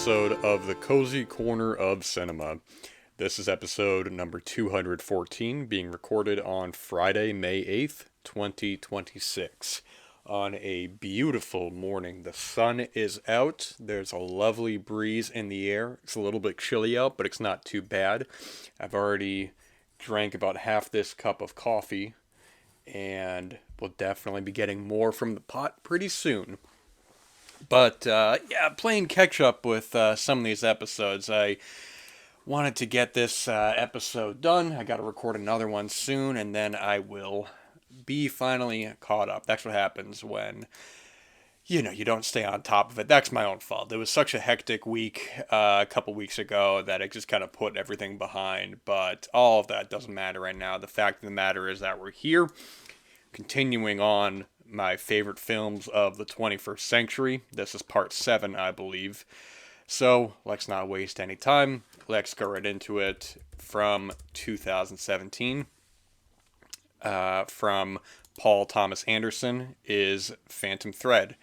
episode of the Cozy Corner of Cinema. This is episode number 214, being recorded on Friday, May 8th, 2026. On a beautiful morning. The sun is out. There's a lovely breeze in the air. It's a little bit chilly out, but it's not too bad. I've already drank about half this cup of coffee, and will definitely be getting more from the pot pretty soon. But yeah, playing catch up with some of these episodes. I wanted to get this episode done. I got to record another one soon, and then I will be finally caught up. That's what happens when you don't stay on top of it. That's my own fault. It was such a hectic week a couple weeks ago that I just kind of put everything behind. But all of that doesn't matter right now. The fact of the matter is that we're here, continuing on my favorite films of the 21st century. This is part 7, I believe. So let's not waste any time. Let's go right into it. From 2017, from Paul Thomas Anderson, is Phantom Thread.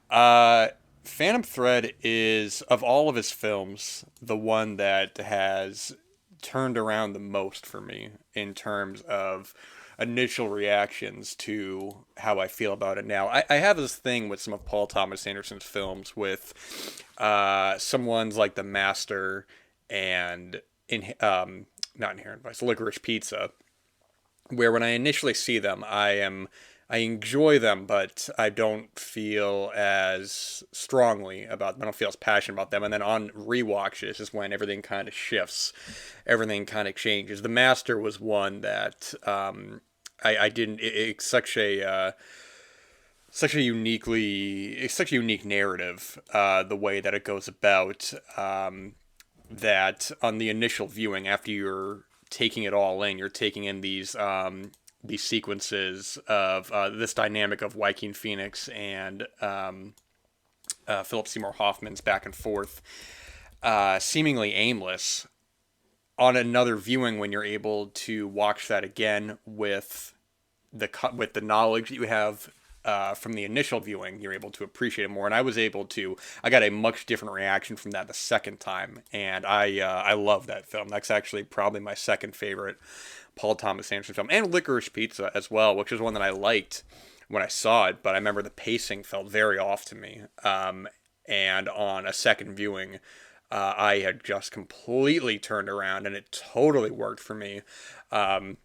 Phantom Thread is, of all of his films, the one that has turned around the most for me in terms of initial reactions to how I feel about it now. I have this thing with some of Paul Thomas Anderson's films with some ones like The Master and not Inherent Vice, Licorice Pizza, where when I initially see them, I enjoy them, but I don't feel as strongly about them. I don't feel as passionate about them. And then on rewatches is when everything kind of shifts, everything kind of changes. The Master was one that I didn't. It's such a unique narrative. The way that it goes about. That on the initial viewing, after you're taking it all in, you're taking in these sequences of this dynamic of Joaquin Phoenix and Philip Seymour Hoffman's back and forth, seemingly aimless. On another viewing, when you're able to watch that again with the knowledge that you have from the initial viewing, you're able to appreciate it more. And I got a much different reaction from that the second time, and I love that film. That's actually probably my second favorite Paul Thomas Anderson film, and Licorice Pizza as well, which is one that I liked when I saw it, but I remember the pacing felt very off to me. And on a second viewing, I had just completely turned around, and it totally worked for me. The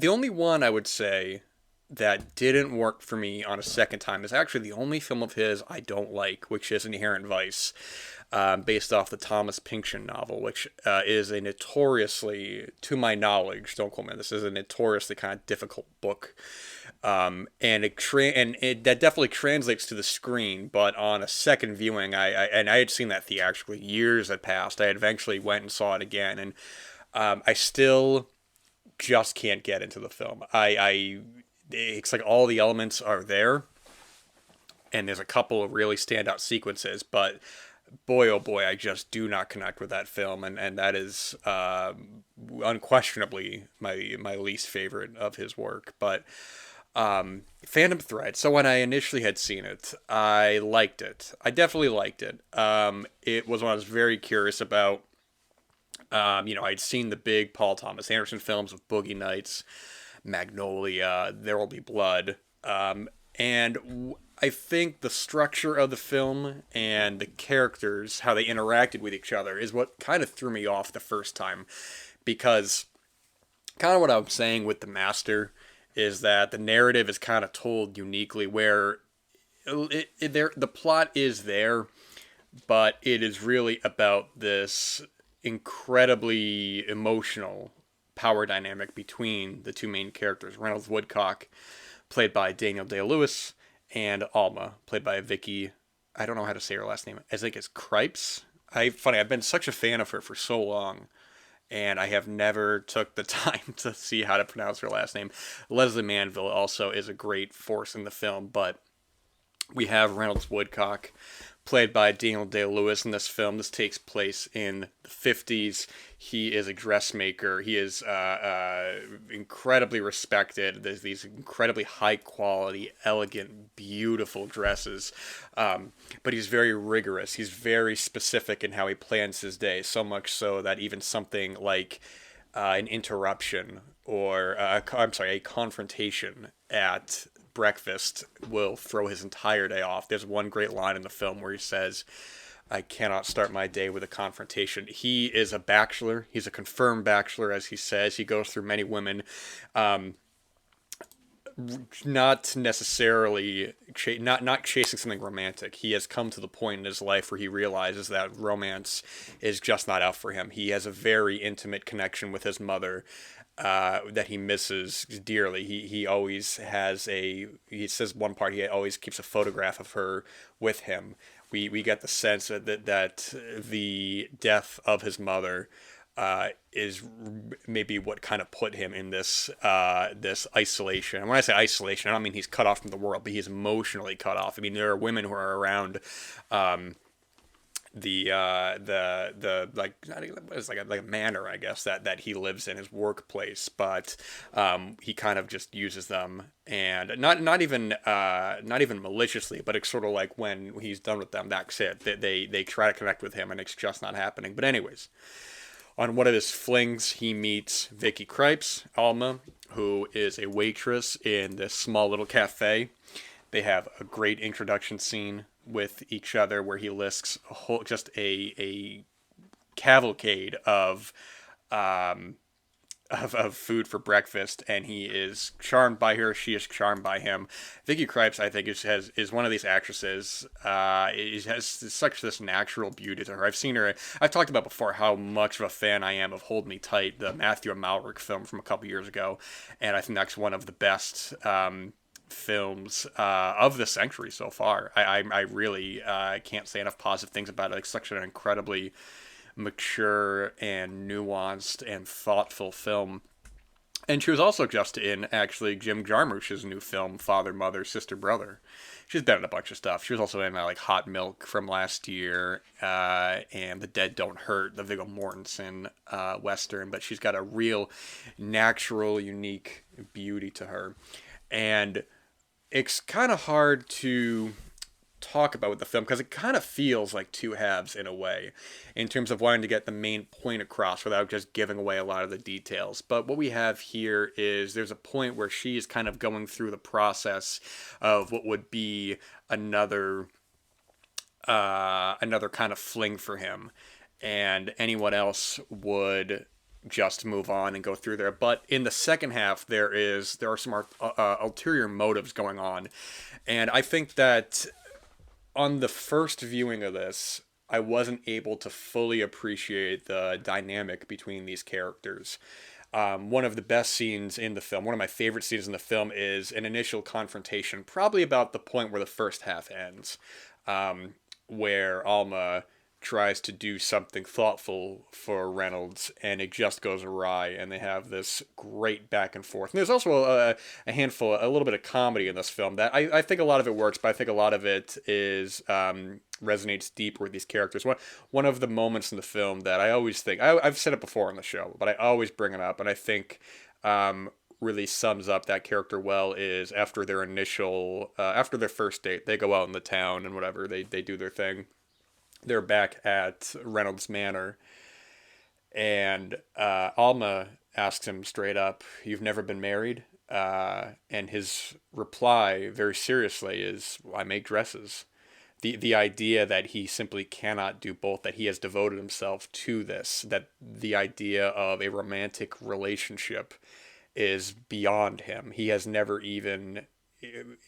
only one I would say that didn't work for me on a second time is actually the only film of his I don't like, which is Inherent Vice, based off the Thomas Pynchon novel, which is a notoriously, to my knowledge, don't quote me, this is a notoriously kind of difficult book. And that definitely translates to the screen, but on a second viewing, I had seen that theatrically, years had passed. I had eventually went and saw it again, and I still just can't get into the film. It's like all the elements are there, and there's a couple of really standout sequences, but boy, oh boy, I just do not connect with that film, and that is unquestionably my least favorite of his work. But Phantom Thread. So when I initially had seen it, I liked it. I definitely liked it. It was one I was very curious about. I'd seen the big Paul Thomas Anderson films of Boogie Nights, Magnolia, There Will Be Blood, and I think the structure of the film and the characters, how they interacted with each other, is what kind of threw me off the first time, because kind of what I'm saying with The Master is that the narrative is kind of told uniquely, where the plot is there, but it is really about this incredibly emotional power dynamic between the two main characters, Reynolds Woodcock, played by Daniel Day-Lewis, and Alma, played by Vicky. I don't know how to say her last name. I think it's Cripes. I've been such a fan of her for so long, and I have never took the time to see how to pronounce her last name. Leslie Manville also is a great force in the film, but we have Reynolds Woodcock played by Daniel Day-Lewis in this film. This takes place in the 50s. He is a dressmaker. He is incredibly respected. There's these incredibly high-quality, elegant, beautiful dresses. But he's very rigorous. He's very specific in how he plans his day, so much so that even something like an interruption or, a confrontation at breakfast will throw his entire day off. There's one great line in the film where he says, "I cannot start my day with a confrontation." He is a bachelor. He's a confirmed bachelor, as he says. He goes through many women. Not necessarily not chasing something romantic. He has come to the point in his life where he realizes that romance is just not out for him. He has a very intimate connection with his mother that he misses dearly. He always has he says one part, he always keeps a photograph of her with him. We get the sense that the death of his mother is maybe what kind of put him in this this isolation. And when I say isolation, I don't mean he's cut off from the world, but he's emotionally cut off. I mean, there are women who are around the like, it's like a manor, I guess, that he lives in, his workplace, but he kind of just uses them, and not even maliciously, but it's sort of like when he's done with them, that's it. They try to connect with him, and it's just not happening. But anyways, on one of his flings, he meets Vicky Krieps, Alma, who is a waitress in this small little cafe. They have a great introduction scene with each other where he lists a cavalcade of food for breakfast, and he is charmed by her. She is charmed by him. Vicky Krieps, I think, is one of these actresses. Has such this natural beauty to her. I've seen her. I've talked about before how much of a fan I am of Hold Me Tight, the Matthew Amalric film from a couple years ago, and I think that's one of the best films of the century so far. I really can't say enough positive things about it. It's such an incredibly mature and nuanced and thoughtful film. And she was also just in, actually, Jim Jarmusch's new film, Father, Mother, Sister, Brother. She's been in a bunch of stuff. She was also in like Hot Milk from last year, and The Dead Don't Hurt, the Viggo Mortensen Western. But she's got a real natural, unique beauty to her. And it's kind of hard to talk about with the film because it kind of feels like two halves in a way in terms of wanting to get the main point across without just giving away a lot of the details. But what we have here is there's a point where she is kind of going through the process of what would be another kind of fling for him, and anyone else would just move on and go through there. But in the second half, there are some ulterior motives going on, and I think that on the first viewing of this, I wasn't able to fully appreciate the dynamic between these characters. One of the best scenes in the film, one of my favorite scenes in the film, is an initial confrontation, probably about the point where the first half ends, where Alma tries to do something thoughtful for Reynolds, and it just goes awry, and they have this great back and forth. And there's also a little bit of comedy in this film that I think a lot of it works, but I think a lot of it is resonates deeper with these characters. One of the moments in the film that I always think, I've said it before on the show, but I always bring it up, and I think really sums up that character well, is after their first date, they go out in the town and whatever, they do their thing. They're back at Reynolds Manor, and Alma asks him straight up, "You've never been married?" And his reply, very seriously, is, "I make dresses." The idea that he simply cannot do both, that he has devoted himself to this, that the idea of a romantic relationship is beyond him. He has never even,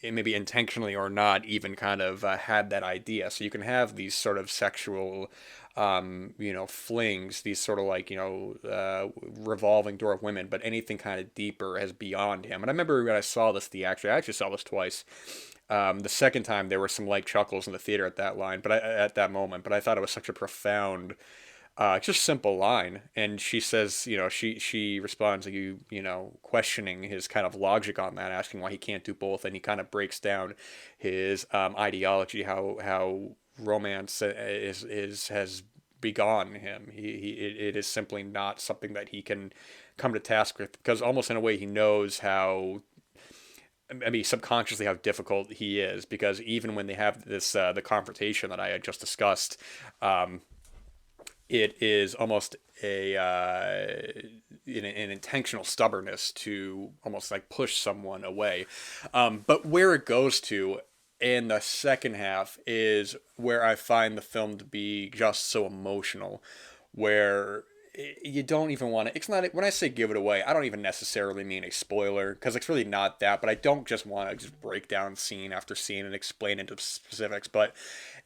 maybe intentionally or not, even kind of had that idea. So you can have these sort of sexual, flings, these sort of like, revolving door of women, but anything kind of deeper as beyond him. And I remember when I saw this I actually saw this twice. The second time there were some light chuckles in the theater at that moment, but I thought it was such a profound, just simple line. And she says, she responds, questioning his kind of logic on that, asking why he can't do both. And he kind of breaks down his ideology, how romance is has begone him. It is simply not something that he can come to task with, because almost in a way he knows how, I mean, subconsciously how difficult he is, because even when they have this the confrontation that I had just discussed, um, it is almost an intentional stubbornness to almost like push someone away. But where it goes to in the second half is where I find the film to be just so emotional, where you don't even want to. It's not, when I say give it away, I don't even necessarily mean a spoiler, because it's really not that. But I don't just want to just break down scene after scene and explain into specifics. But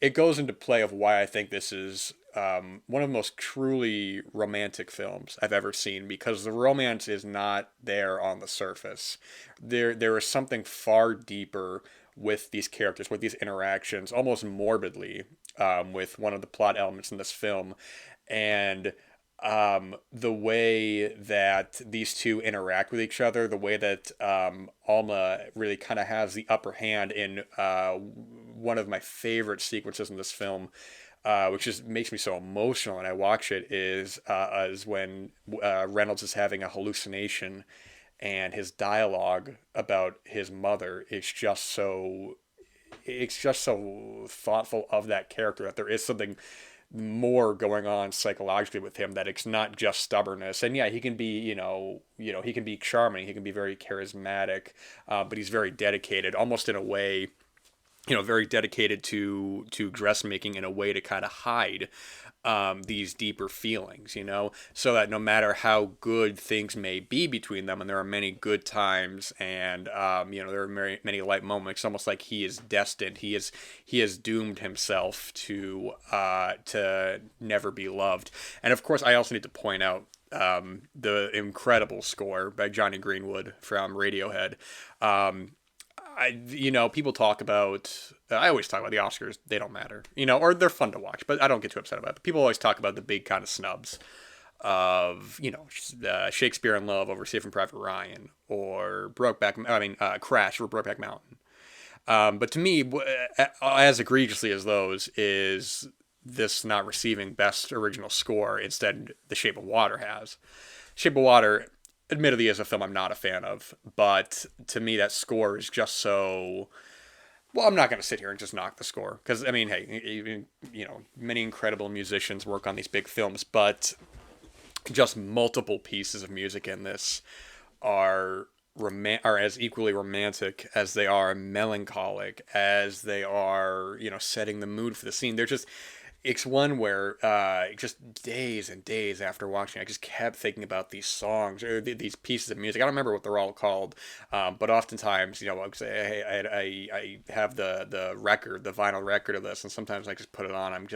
it goes into play of why I think this is one of the most truly romantic films I've ever seen, because the romance is not there on the surface. There is something far deeper with these characters, with these interactions, almost morbidly, with one of the plot elements in this film, and the way that these two interact with each other, the way that Alma really kind of has the upper hand in one of my favorite sequences in this film, which just makes me so emotional when I watch it, is when Reynolds is having a hallucination, and his dialogue about his mother is just so, it's just so thoughtful of that character, that there is something more going on psychologically with him, that it's not just stubbornness. And yeah, he can be, he can be charming, he can be very charismatic, but he's very dedicated, almost in a way, very dedicated to dressmaking, in a way to kind of hide these deeper feelings, so that no matter how good things may be between them, and there are many good times, and there are many light moments, almost like he is destined, he has doomed himself to never be loved. And of course, I also need to point out the incredible score by Johnny Greenwood from Radiohead. People talk about. I always talk about the Oscars. They don't matter, or they're fun to watch, but I don't get too upset about it. But people always talk about the big kind of snubs of, Shakespeare in Love over Saving Private Ryan, or Crash or Brokeback Mountain. But to me, as egregiously as those, is this not receiving Best Original Score. Instead, The Shape of Water has. Shape of Water, admittedly, is a film I'm not a fan of, but to me that score is just so. Well, I'm not going to sit here and just knock the score, because I mean, hey, many incredible musicians work on these big films, but just multiple pieces of music in this are are as equally romantic as they are melancholic, as they are, setting the mood for the scene. They're just, it's one where just days and days after watching, I just kept thinking about these songs, or these pieces of music. I don't remember what they're all called, but oftentimes, I'll say, hey, I have the record, the vinyl record of this, and sometimes I just put it on. I'm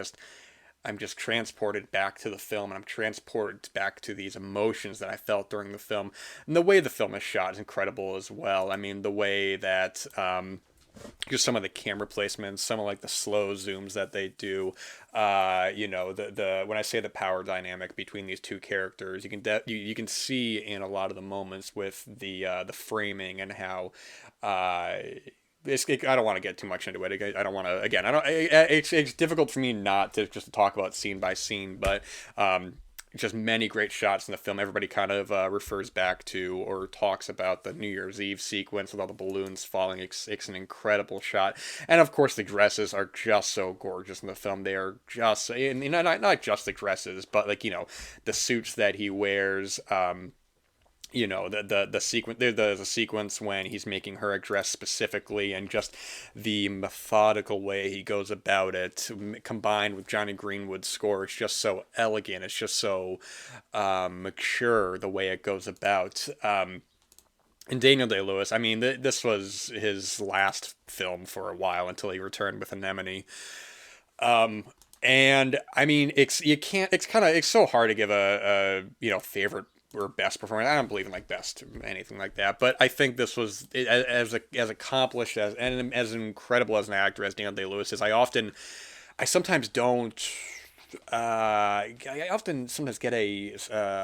just transported back to the film, and I'm transported back to these emotions that I felt during the film. And the way the film is shot is incredible as well. I mean, the way that just some of the camera placements, some of like the slow zooms that they do, the when I say the power dynamic between these two characters, you can see in a lot of the moments with the framing, and how I don't want to get too much into it. I don't want to. Again, I don't. It's difficult for me not to just talk about scene by scene, but just many great shots in the film. Everybody kind of refers back to or talks about the New Year's Eve sequence with all the balloons falling. It's an incredible shot, and of course the dresses are just so gorgeous in the film. They are just, and not just the dresses, but like the suits that he wears. The sequence, the sequence when he's making her a dress specifically, and just the methodical way he goes about it, combined with Johnny Greenwood's score, it's just so elegant, it's just so mature the way it goes about. And Daniel Day-Lewis, I mean, this was his last film for a while, until he returned with Anemone. And I mean, it's so hard to give a favorite or best performance. I don't believe in like best anything like that, but I think this was, as accomplished as, and as incredible as an actor as Daniel Day-Lewis is. I sometimes don't. I often sometimes get a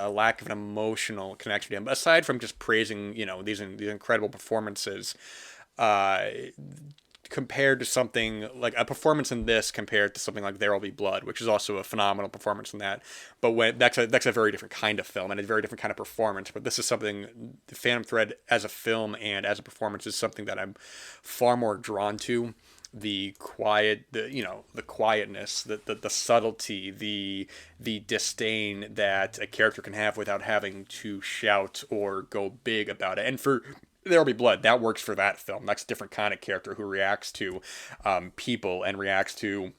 lack of an emotional connection to him. Aside from just praising, these incredible performances, uh, compared to something like a performance in this compared to something like There Will Be Blood, which is also a phenomenal performance in that. But when that's a very different kind of film and a very different kind of performance. But this is something, the Phantom Thread as a film and as a performance is something that I'm far more drawn to. The quiet, the quietness, the subtlety, the disdain that a character can have without having to shout or go big about it. And for There'll Be Blood, that works for that film. That's a different kind of character who reacts to people and reacts to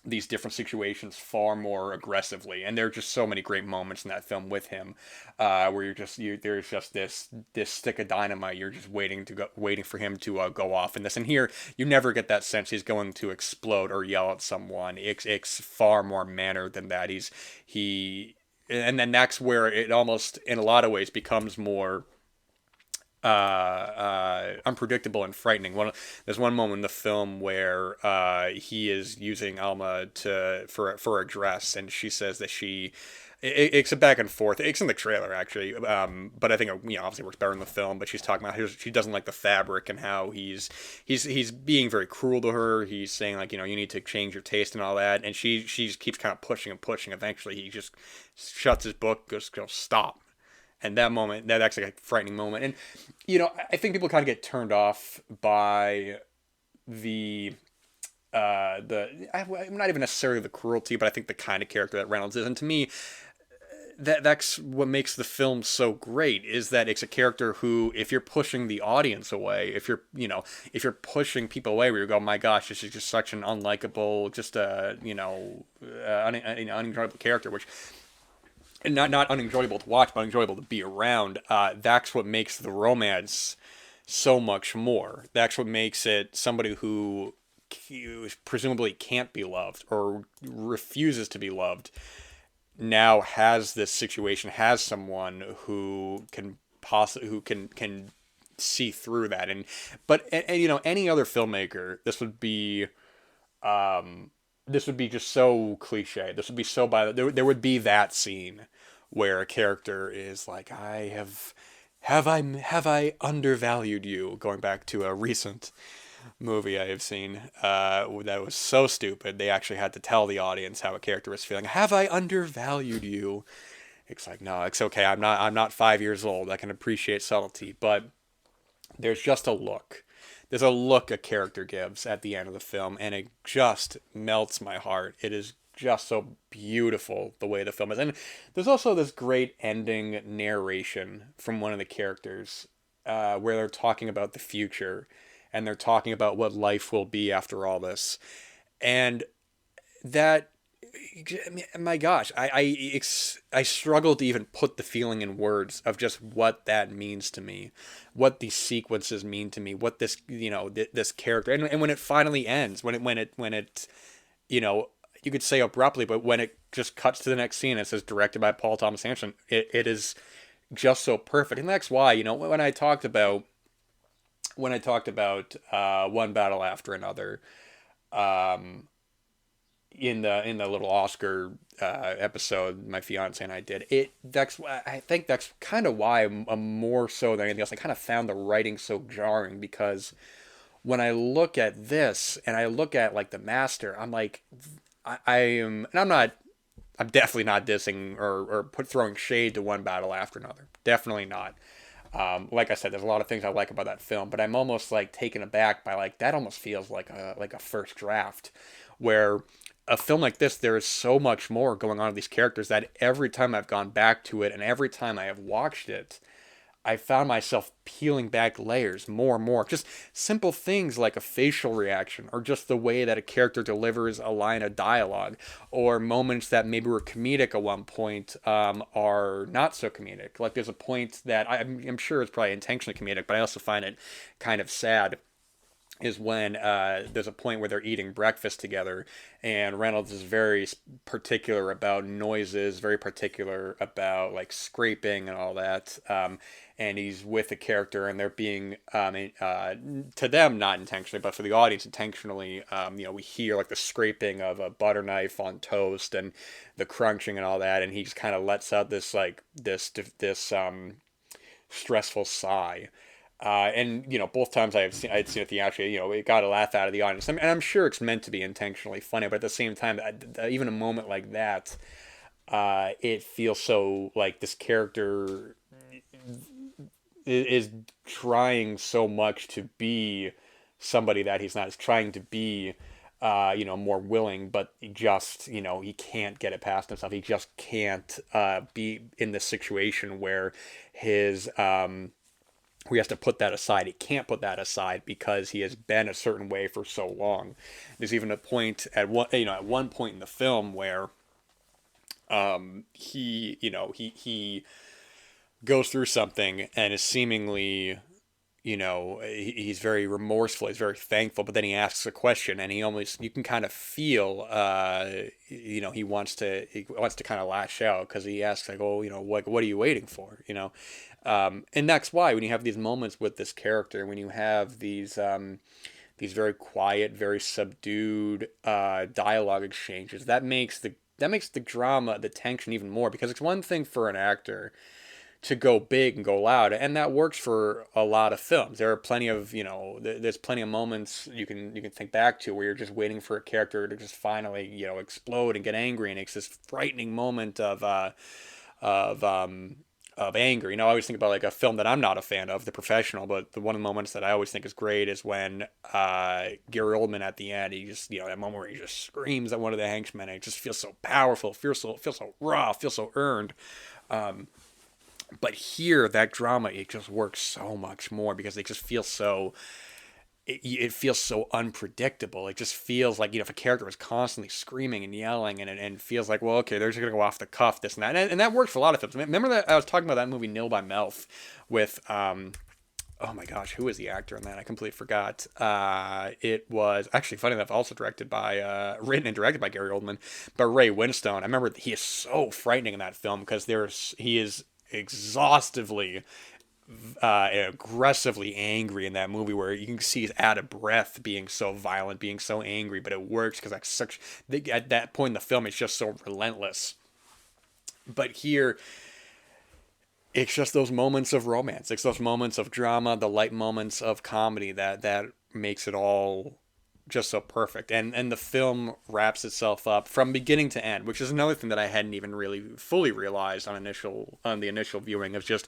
these different situations far more aggressively. And there are just so many great moments in that film with him, where there's just this stick of dynamite. You're just waiting for him to go off in this. And here, you never get that sense he's going to explode or yell at someone. It's far more mannered than that. And then that's where it almost, in a lot of ways, becomes more unpredictable and frightening. There's one moment in the film where he is using Alma for a dress, and she says that it's a back and forth. It's in the trailer actually, but I think obviously works better in the film. But she's talking about how she doesn't like the fabric and how he's being very cruel to her. He's saying like you need to change your taste and all that, and she keeps kind of pushing and pushing. Eventually, he just shuts his book, goes stop. And that moment, that actually a frightening moment. And, I think people kind of get turned off by I'm not even necessarily the cruelty, but I think the kind of character that Reynolds is. And to me, that's what makes the film so great, is that it's a character who, if you're pushing the audience away, if you're pushing people away where you go, my gosh, this is just such an unlikable, just unenjoyable character, which, and not unenjoyable to watch, but unenjoyable to be around. That's what makes the romance so much more. That's what makes it somebody who presumably can't be loved or refuses to be loved now has this situation, has someone who can see through that. But any other filmmaker, this would be just so cliche. This would be so there would be that scene where a character is like, have I undervalued you? Going back to a recent movie I have seen that was so stupid. They actually had to tell the audience how a character was feeling. Have I undervalued you? It's like, no, it's okay. I'm not 5 years old. I can appreciate subtlety, but there's just a look. There's a look a character gives at the end of the film, and it just melts my heart. It is just so beautiful the way the film is. And there's also this great ending narration from one of the characters where they're talking about the future, and they're talking about what life will be after all this. And that, my gosh, I struggle to even put the feeling in words of just what that means to me, what these sequences mean to me, what this this character, and when it finally ends, when it you could say abruptly, but when it just cuts to the next scene, it says directed by Paul Thomas Anderson. It is just so perfect, and that's why when I talked about One Battle After Another, in the little Oscar episode my fiance and I did it. I think that's kind of why I'm more so than anything else, I kind of found the writing so jarring, because when I look at this and I look at like The Master, I'm like, I'm definitely not dissing or throwing shade to One Battle After Another. Definitely not. Like I said, there's a lot of things I like about that film, but I'm almost like taken aback by like that almost feels like a first draft, where a film like this, there is so much more going on with these characters that every time I've gone back to it and every time I have watched it, I found myself peeling back layers more and more. Just simple things like a facial reaction, or just the way that a character delivers a line of dialogue, or moments that maybe were comedic at one point are not so comedic. Like there's a point that I'm sure it's probably intentionally comedic, but I also find it kind of sad, is when there's a point where they're eating breakfast together, and Reynolds is very particular about noises, very particular about like scraping and all that. And he's with a character, and they're being, to them not intentionally, but for the audience intentionally. We hear like the scraping of a butter knife on toast and the crunching and all that, and he just kind of lets out this stressful sigh. And both times I'd seen it theatrically, it got a laugh out of the audience, and I'm sure it's meant to be intentionally funny, but at the same time, even a moment like that, it feels so like this character is trying so much to be somebody that he's not. He's trying to be, more willing, but he just, he can't get it past himself. He just can't be in this situation where his we have to put that aside. He can't put that aside because he has been a certain way for so long. There's even a point at one point in the film where he goes through something and is seemingly, he's very remorseful, he's very thankful, but then he asks a question and he almost, you can kind of feel, he wants to kind of lash out because he asks like, oh, what are you waiting for, and that's why when you have these moments with this character, when you have these very quiet, very subdued dialogue exchanges, that makes the drama, the tension even more, because it's one thing for an actor to go big and go loud, and that works for a lot of films. There are plenty of, there's plenty of moments you can think back to where you're just waiting for a character to just finally, explode and get angry, and it's this frightening moment of of anger. I always think about like a film that I'm not a fan of, The Professional, but one of the moments that I always think is great is when Gary Oldman at the end, he just, that moment where he just screams at one of the henchmen, and it just feels so powerful, feels so raw, feels so earned. But here, that drama, it just works so much more because it just feels so, it feels so unpredictable. It just feels like, if a character is constantly screaming and yelling, and feels like, well, okay, they're just going to go off the cuff, this and that. And that works for a lot of films. Remember that I was talking about that movie Nil by Melf with, oh my gosh, who was the actor in that? I completely forgot. It was actually, funny enough, also written and directed by Gary Oldman, but Ray Winstone. I remember he is so frightening in that film because he is exhaustively aggressively angry in that movie, where you can see he's out of breath, being so violent, being so angry, but it works because at that point in the film it's just so relentless. But here it's just those moments of romance, it's those moments of drama, the light moments of comedy that makes it all just so perfect. And the film wraps itself up from beginning to end, which is another thing that I hadn't even really fully realized on the initial viewing, of just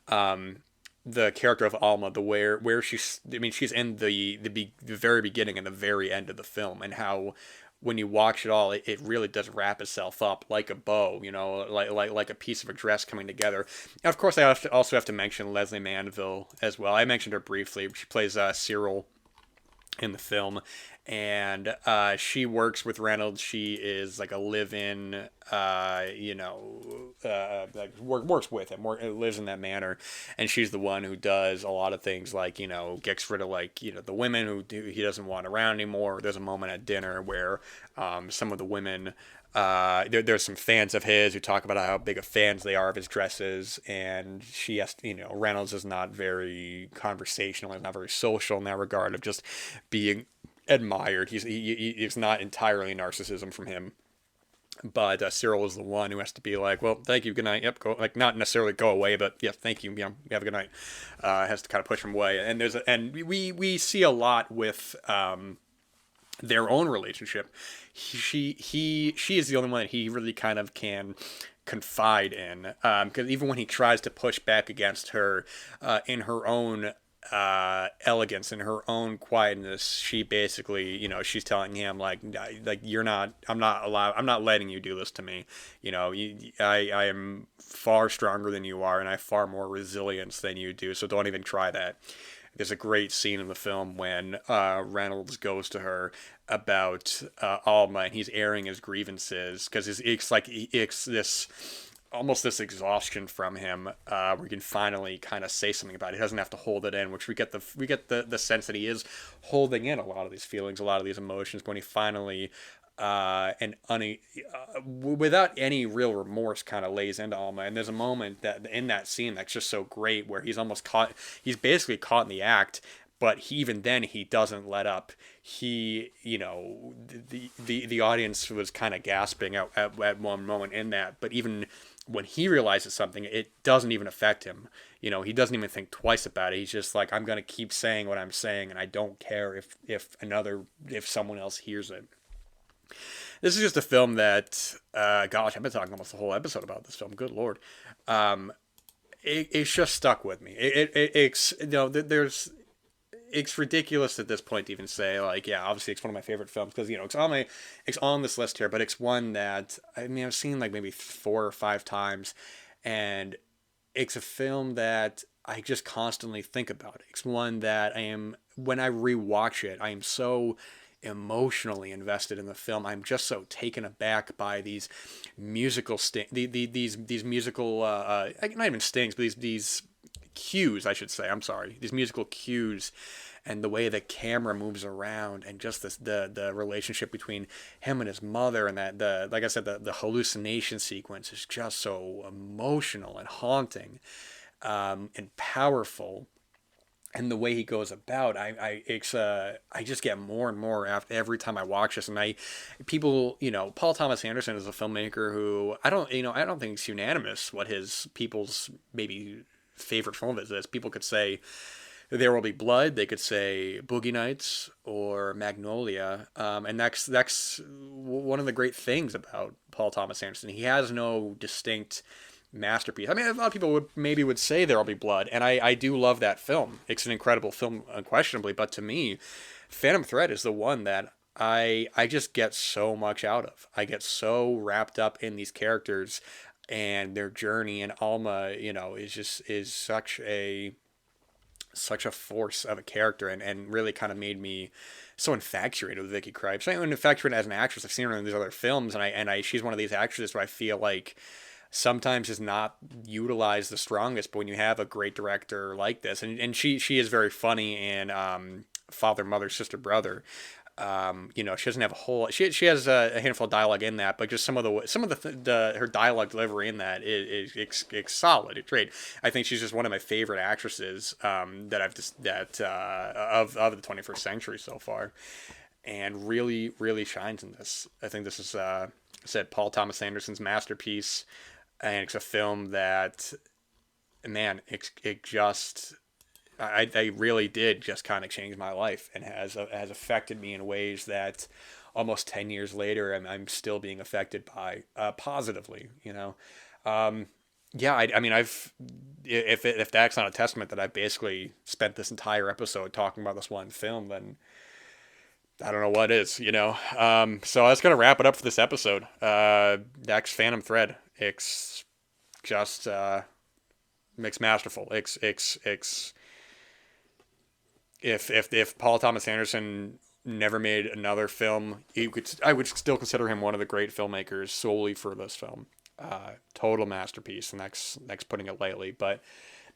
the character of Alma, the where she's in the very beginning and the very end of the film, and how when you watch it all, it really does wrap itself up like a bow, like a piece of a dress coming together. And of course, I also have to mention Leslie Manville as well. I mentioned her briefly. She plays Cyril in the film, and she works with Reynolds. She is like a live-in, like works with him, lives in that manor, and she's the one who does a lot of things, like gets rid of, like, the women he doesn't want around anymore. There's a moment at dinner where some of the women. There's some fans of his who talk about how big of fans they are of his dresses, and she has, Reynolds is not very conversational, he's not very social in that regard of just being admired. He's not entirely narcissism from him, but Cyril is the one who has to be like, well, thank you, good night, yep, go, like, not necessarily go away, but yeah, thank you, yeah, have a good night. Has to kind of push him away, and we see a lot with their own relationship. She is the only one that he really kind of can confide in, because even when he tries to push back against her in her own elegance, in her own quietness, she basically, she's telling him like you're not, I'm not letting you do this to me. I am far stronger than you are, and I have far more resilience than you do, so don't even try that. There's a great scene in the film when Reynolds goes to her about Alma, and he's airing his grievances because it's this almost this exhaustion from him, where he can finally kind of say something about it. He doesn't have to hold it in, which we get the sense that he is holding in a lot of these feelings, a lot of these emotions, when he finally without any real remorse, kind of lays into Alma. And there's a moment that in that scene that's just so great, where he's basically caught in the act, but even then he doesn't let up. He, the audience was kind of gasping at one moment in that, but even when he realizes something, it doesn't even affect him. He doesn't even think twice about it. He's just like, I'm gonna keep saying what I'm saying, and I don't care if someone else hears it. This is just a film that, gosh, I've been talking almost the whole episode about this film. Good Lord. It's just stuck with me. There's, it's ridiculous at this point to even say, like, yeah, obviously it's one of my favorite films because, it's on this list here, but it's one that, I've seen like maybe 4 or 5 times, and it's a film that I just constantly think about. It's one that when I rewatch it, I am so emotionally invested in the film. I'm just so taken aback by these musical these musical not even stings, but these cues, I should say. I'm sorry, these musical cues, and the way the camera moves around, and just the relationship between him and his mother, and that like I said, the hallucination sequence is just so emotional and haunting, and powerful. And the way he goes about, I just get more and more after every time I watch this. And Paul Thomas Anderson is a filmmaker who I don't think it's unanimous what his people's maybe favorite film is. People could say There Will Be Blood, they could say Boogie Nights or Magnolia, and that's one of the great things about Paul Thomas Anderson. He has no distinct masterpiece. A lot of people would say There'll Be Blood, and I do love that film. It's an incredible film, unquestionably, but to me, Phantom Thread is the one that I just get so much out of. I get so wrapped up in these characters and their journey, and Alma, is such a force of a character, and really kind of made me so infatuated with Vicky Krieps. I'm infatuated as an actress. I've seen her in these other films, and she's one of these actresses where I feel like sometimes is not utilized the strongest, but when you have a great director like this, and she is very funny in Father, Mother, Sister, Brother. She doesn't have a whole. She has a handful of dialogue in that, but just some of the her dialogue delivery in that is solid. It's great. I think she's just one of my favorite actresses of the 21st century so far, and really really shines in this. I think this is said Paul Thomas Anderson's masterpiece, and it's a film that, man, it just. I really did just kind of change my life, and has affected me in ways that almost 10 years later I'm still being affected by, positively. Yeah, I've if that's not a testament that I've basically spent this entire episode talking about this one film, then I don't know what is. So that's gonna wrap it up for this episode. That's Phantom Thread. It's just it's masterful. It's if Paul Thomas Anderson never made another film, I would still consider him one of the great filmmakers solely for this film. Total masterpiece, and that's putting it lightly. But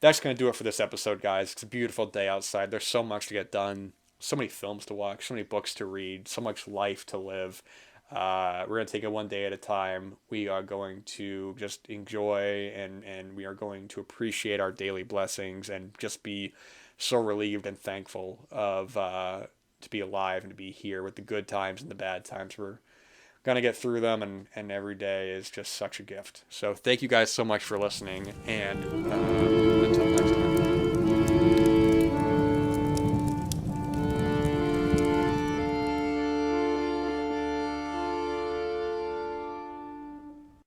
that's going to do it for this episode, guys. It's a beautiful day outside. There's so much to get done, so many films to watch, so many books to read, so much life to live. We're going to take it one day at a time. We are going to just enjoy, and we are going to appreciate our daily blessings, and just be so relieved and thankful of to be alive and to be here with the good times and the bad times. We're gonna get through them, and every day is just such a gift. So thank you guys so much for listening, and until next time.